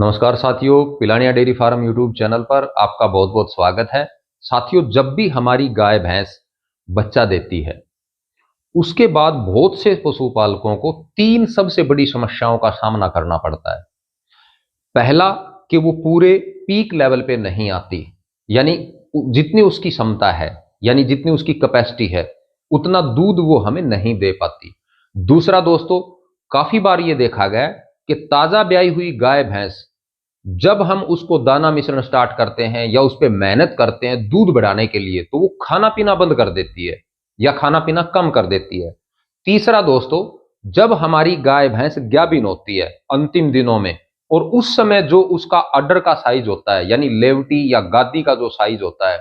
नमस्कार साथियों, Pilania dairy farm YouTube channel पर आपका बहुत बहुत स्वागत है। साथियों, जब भी हमारी गाय भैंस बच्चा देती है, उसके बाद बहुत से पशुपालकों को तीन सबसे बड़ी समस्याओं का सामना करना पड़ता है। पहला, कि वो पूरे पीक लेवल पे नहीं आती, यानी जितनी उसकी क्षमता है, यानी जितनी उसकी कैपेसिटी है, उतना दूध वो हमें नहीं दे पाती। दूसरा दोस्तों, काफी बार ये देखा गया है कि ताजा ब्याई हुई गाय भैंस, जब हम उसको दाना मिश्रण स्टार्ट करते हैं या उस पर मेहनत करते हैं दूध बढ़ाने के लिए, तो वो खाना पीना बंद कर देती है या खाना पीना कम कर देती है। तीसरा दोस्तों, जब हमारी गाय भैंस गाभिन होती है अंतिम दिनों में, और उस समय जो उसका अडर का साइज होता है, यानी लेवटी या गादी का जो साइज होता है,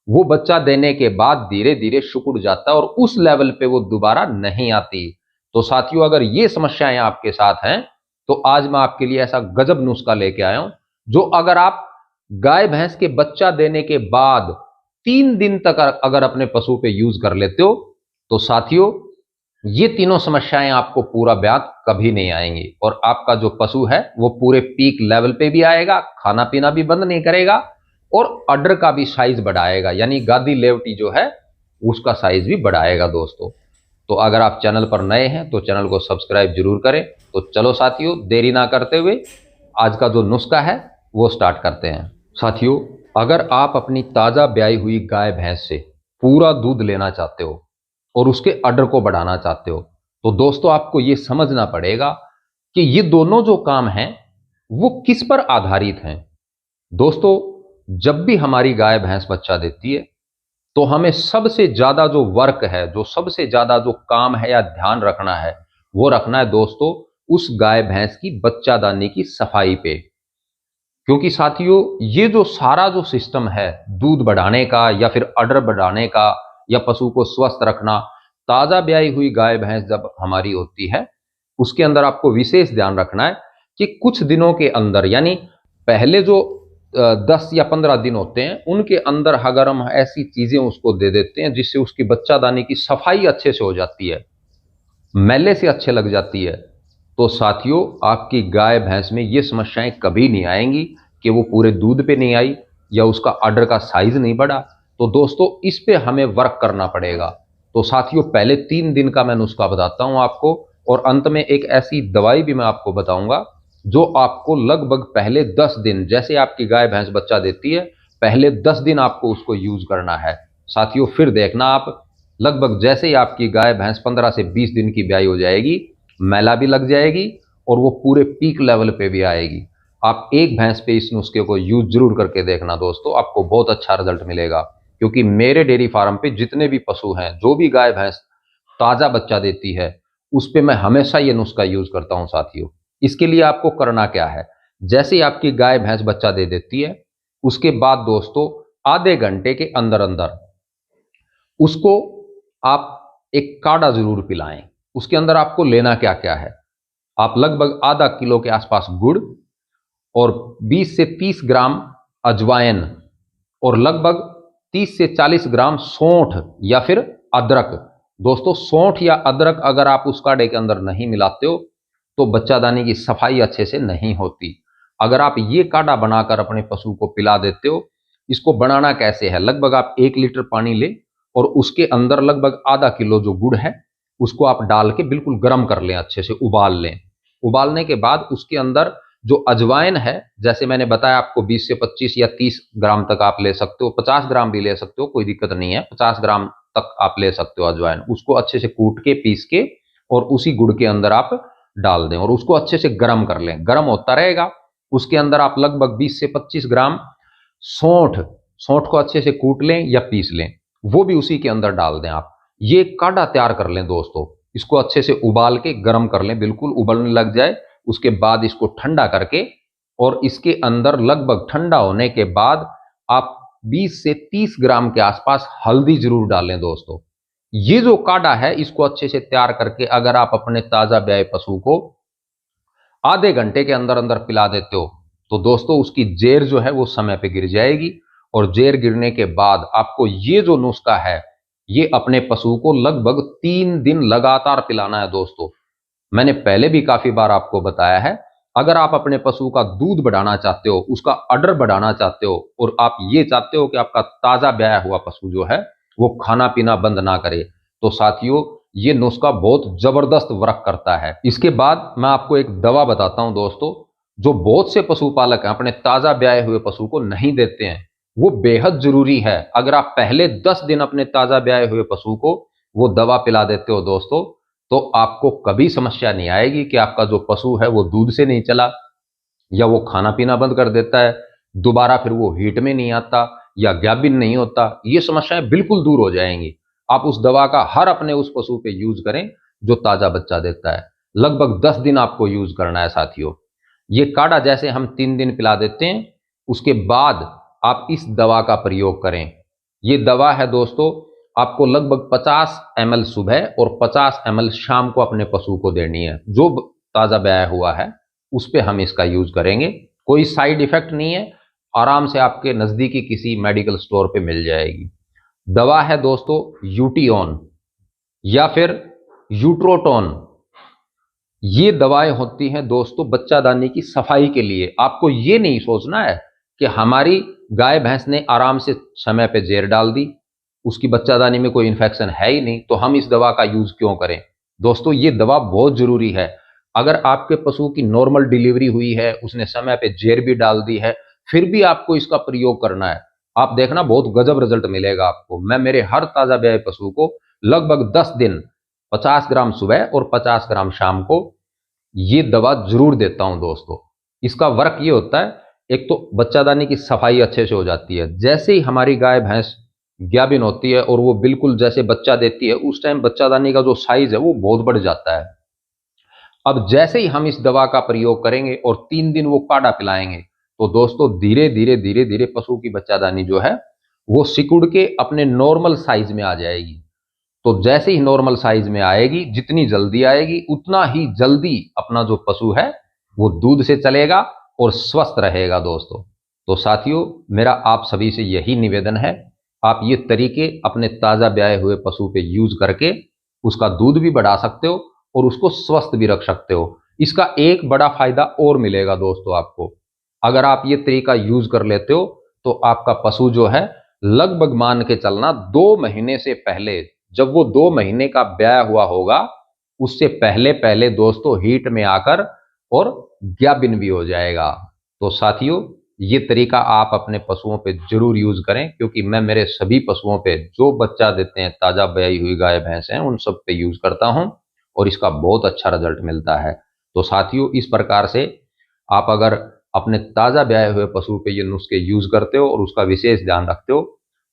वो बच्चा देने के बाद धीरे धीरे सिकुड़ जाता है और उस लेवल पे वो दोबारा नहीं आती। तो साथियों, अगर ये समस्याएं आपके साथ हैं, तो आज मैं आपके लिए ऐसा गजब नुस्खा लेके आया हूं, जो अगर आप गाय भैंस के बच्चा देने के बाद 3 दिन तक अगर अपने पशु पे यूज कर लेते हो, तो साथियों ये तीनों समस्याएं आपको पूरा ब्यात कभी नहीं आएंगी और आपका जो पशु है वो पूरे पीक लेवल पे भी आएगा, खाना पीना भी बंद नहीं करेगा और अडर का भी साइज बढ़ाएगा, यानी गादी लेवटी जो है उसका साइज भी बढ़ाएगा दोस्तों। तो अगर आप चैनल पर नए हैं तो चैनल को सब्सक्राइब जरूर करें। तो चलो साथियों, देरी ना करते हुए आज का जो नुस्खा है वो स्टार्ट करते हैं। साथियों, अगर आप अपनी ताजा ब्याई हुई गाय भैंस से पूरा दूध लेना चाहते हो और उसके अडर को बढ़ाना चाहते हो, तो दोस्तों आपको ये समझना पड़ेगा कि ये दोनों जो काम हैं वो किस पर आधारित हैं। दोस्तों, जब भी हमारी गाय भैंस बच्चा देती है, तो हमें सबसे ज्यादा जो वर्क है, जो सबसे ज्यादा जो काम है या ध्यान रखना है, वो रखना है दोस्तों उस गाय भैंस की बच्चादानी की सफाई पे। क्योंकि साथियों, ये जो सारा जो सिस्टम है दूध बढ़ाने का या फिर अडर बढ़ाने का या पशु को स्वस्थ रखना, ताजा ब्याई हुई गाय भैंस जब हमारी होती है, उसके अंदर आपको विशेष ध्यान रखना है कि कुछ दिनों के अंदर, यानी पहले जो 10 या 15 दिन होते हैं, उनके अंदर अगर हम ऐसी चीजें उसको दे देते हैं जिससे उसकी बच्चादानी की सफाई अच्छे से हो जाती है, मैले से अच्छे लग जाती है, तो साथियों आपकी गाय भैंस में ये समस्याएं कभी नहीं आएंगी कि वो पूरे दूध पे नहीं आई या उसका अडर का साइज नहीं बढ़ा। तो दोस्तों इस पे हमें वर्क करना पड़ेगा। तो साथियों, पहले 3 दिन का मैं नुस्खा बताता हूं आपको, और अंत में एक ऐसी दवाई भी मैं आपको बताऊंगा जो आपको लगभग पहले 10 दिन, जैसे आपकी गाय भैंस बच्चा देती है, पहले 10 दिन आपको उसको यूज करना है। साथियों फिर देखना आप, लगभग जैसे ही आपकी गाय भैंस 15 से 20 दिन की ब्याई हो जाएगी, मैला भी लग जाएगी और वो पूरे पीक लेवल पे भी आएगी। आप एक भैंस पे इस नुस्खे को यूज जरूर करके देखना दोस्तों, आपको बहुत अच्छा रिजल्ट मिलेगा। क्योंकि मेरे डेयरी फार्म पे जितने भी पशु हैं, जो भी गाय भैंस ताजा बच्चा देती है, उस पे मैं हमेशा ये नुस्खा यूज करता हूं साथियों। इसके लिए आपको करना क्या है, जैसे ही आपकी गाय भैंस बच्चा दे देती है, उसके बाद दोस्तों आधे घंटे के अंदर अंदर उसको आप एक काढ़ा जरूर पिलाएं। उसके अंदर आपको लेना क्या क्या है, आप लगभग आधा किलो के आसपास गुड़ और 20 से 30 ग्राम अजवाइन और लगभग 30 से 40 ग्राम सौंठ या फिर अदरक। दोस्तों सौंठ या अदरक अगर आप उस काढ़े के अंदर नहीं मिलाते हो, तो बच्चादानी की सफाई अच्छे से नहीं होती। अगर आप ये काढ़ा बनाकर अपने पशु को पिला देते हो, इसको बनाना कैसे है, लगभग आप 1 लीटर पानी ले और उसके अंदर लगभग आधा किलो जो गुड़ है उसको आप डाल के बिल्कुल गर्म कर लें, अच्छे से उबाल लें। उबालने के बाद उसके अंदर जो अजवाइन है, जैसे मैंने बताया आपको 20 से 25 या 30 ग्राम तक आप ले सकते हो, 50 ग्राम भी ले सकते हो, कोई दिक्कत नहीं है, 50 ग्राम तक आप ले सकते हो अजवाइन। उसको अच्छे से कूट के पीस के और उसी गुड़ के अंदर आप डाल दें और उसको अच्छे से गर्म कर लें, गर्म होता रहेगा। उसके अंदर आप लगभग 20 से 25 ग्राम सौंठ सौंठ को अच्छे से कूट लें या पीस लें, वो भी उसी के अंदर डाल दें। आप ये काढ़ा तैयार कर लें दोस्तों, इसको अच्छे से उबाल के गर्म कर लें, बिल्कुल उबलने लग जाए। उसके बाद इसको ठंडा करके और इसके अंदर लगभग ठंडा होने के बाद आप 20 से 30 ग्राम के आसपास हल्दी जरूर डालें दोस्तों। ये जो काढ़ा है इसको अच्छे से तैयार करके अगर आप अपने ताजा ब्याए पशु को आधे घंटे के अंदर अंदर पिला देते हो, तो दोस्तों उसकी जेर जो है वो समय पे गिर जाएगी और जेर गिरने के बाद आपको ये जो नुस्खा है ये अपने पशु को लगभग 3 दिन लगातार पिलाना है दोस्तों। मैंने पहले भी काफी बार आपको बताया है, अगर आप अपने पशु का दूध बढ़ाना चाहते हो, उसका अडर बढ़ाना चाहते हो और आप ये चाहते हो कि आपका ताजा ब्याया हुआ पशु जो है वो खाना पीना बंद ना करे, तो साथियों ये नुस्खा बहुत जबरदस्त वर्क करता है। इसके बाद मैं आपको एक दवा बताता हूं दोस्तों, जो बहुत से पशुपालक हैं अपने ताजा ब्याए हुए पशु को नहीं देते हैं। वो बेहद जरूरी है। अगर आप पहले 10 दिन अपने ताजा ब्याए हुए पशु को वो दवा पिला देते हो दोस्तों, तो आपको कभी समस्या नहीं आएगी कि आपका जो पशु है वो दूध से नहीं चला, या वो खाना पीना बंद कर देता है, दोबारा फिर वो हीट में नहीं आता, या गाभिन नहीं होता। ये समस्याएं बिल्कुल दूर हो जाएंगी। आप उस दवा का हर अपने उस पशु पे यूज करें जो ताजा बच्चा देता है। लगभग 10 दिन आपको यूज करना है साथियों। ये काढ़ा जैसे हम 3 दिन पिला देते हैं, उसके बाद आप इस दवा का प्रयोग करें। ये दवा है दोस्तों, आपको लगभग 50 ml सुबह और 50 ml शाम को अपने पशु को देनी है। जो ताजा ब्याया हुआ है उस पे हम इसका यूज करेंगे। कोई साइड इफेक्ट नहीं है, आराम से आपके नजदीकी किसी मेडिकल स्टोर पे मिल जाएगी। दवा है दोस्तों यूटीओन या फिर यूट्रोटोन। ये दवाएं होती हैं दोस्तों बच्चादानी की सफाई के लिए। आपको ये नहीं सोचना है कि हमारी गाय भैंस ने आराम से समय पे जेर डाल दी, उसकी बच्चादानी में कोई इन्फेक्शन है ही नहीं, तो हम इस दवा का यूज क्यों करें। दोस्तों ये दवा बहुत जरूरी है। अगर आपके पशु की नॉर्मल डिलीवरी हुई है, उसने समय पे जेर भी डाल दी है, फिर भी आपको इसका प्रयोग करना है, आप देखना बहुत गजब रिजल्ट मिलेगा आपको। मैं मेरे हर ताजा ब्याए पशु को लगभग 10 दिन 50 ग्राम सुबह और 50 ग्राम शाम को ये दवा जरूर देता हूं दोस्तों। इसका वर्क ये होता है, एक तो बच्चादानी की सफाई अच्छे से हो जाती है। जैसे ही हमारी गाय भैंस गाभिन होती है और वो बिल्कुल जैसे बच्चा देती है, उस टाइम बच्चादानी का जो साइज है वो बहुत बढ़ जाता है। अब जैसे ही हम इस दवा का प्रयोग करेंगे और 3 दिन वो काढ़ा पिलाएंगे, तो दोस्तों धीरे धीरे पशु की बच्चादानी जो है वो सिकुड़ के अपने नॉर्मल साइज में आ जाएगी। तो जैसे ही नॉर्मल साइज में आएगी, जितनी जल्दी आएगी उतना ही जल्दी अपना जो पशु है वो दूध से चलेगा और स्वस्थ रहेगा दोस्तों। तो साथियों मेरा आप सभी से यही निवेदन है, आप ये तरीके अपने ताजा ब्याए हुए पशु पे यूज करके उसका दूध भी बढ़ा सकते हो और उसको स्वस्थ भी रख सकते हो। इसका एक बड़ा फायदा और मिलेगा दोस्तों आपको, अगर आप ये तरीका यूज कर लेते हो तो आपका पशु जो है लगभग मान के चलना 2 महीने से पहले, जब वो 2 महीने का ब्याया हुआ होगा, उससे पहले पहले दोस्तों हीट में आकर और गाभिन भी हो जाएगा। तो साथियों ये तरीका आप अपने पशुओं पे जरूर यूज करें, क्योंकि मैं मेरे सभी पशुओं पे जो बच्चा देते हैं ताजा ब्याई हुई गाय भैंस हैं उन सब पे यूज करता हूं और इसका बहुत अच्छा रिजल्ट मिलता है। तो साथियों इस प्रकार से आप अगर अपने ताजा ब्याए हुए पशु पे ये नुस्खे यूज करते हो और उसका विशेष ध्यान रखते हो,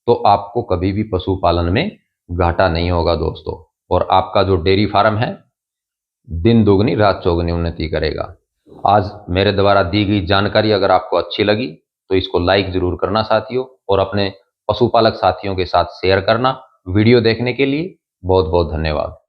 तो आपको कभी भी पशुपालन में घाटा नहीं होगा दोस्तों, और आपका जो डेयरी फार्म है दिन दोगुनी रात चौगुनी उन्नति करेगा। आज मेरे द्वारा दी गई जानकारी अगर आपको अच्छी लगी तो इसको लाइक जरूर करना साथियों, और अपने पशुपालक साथियों के साथ शेयर करना। वीडियो देखने के लिए बहुत बहुत धन्यवाद।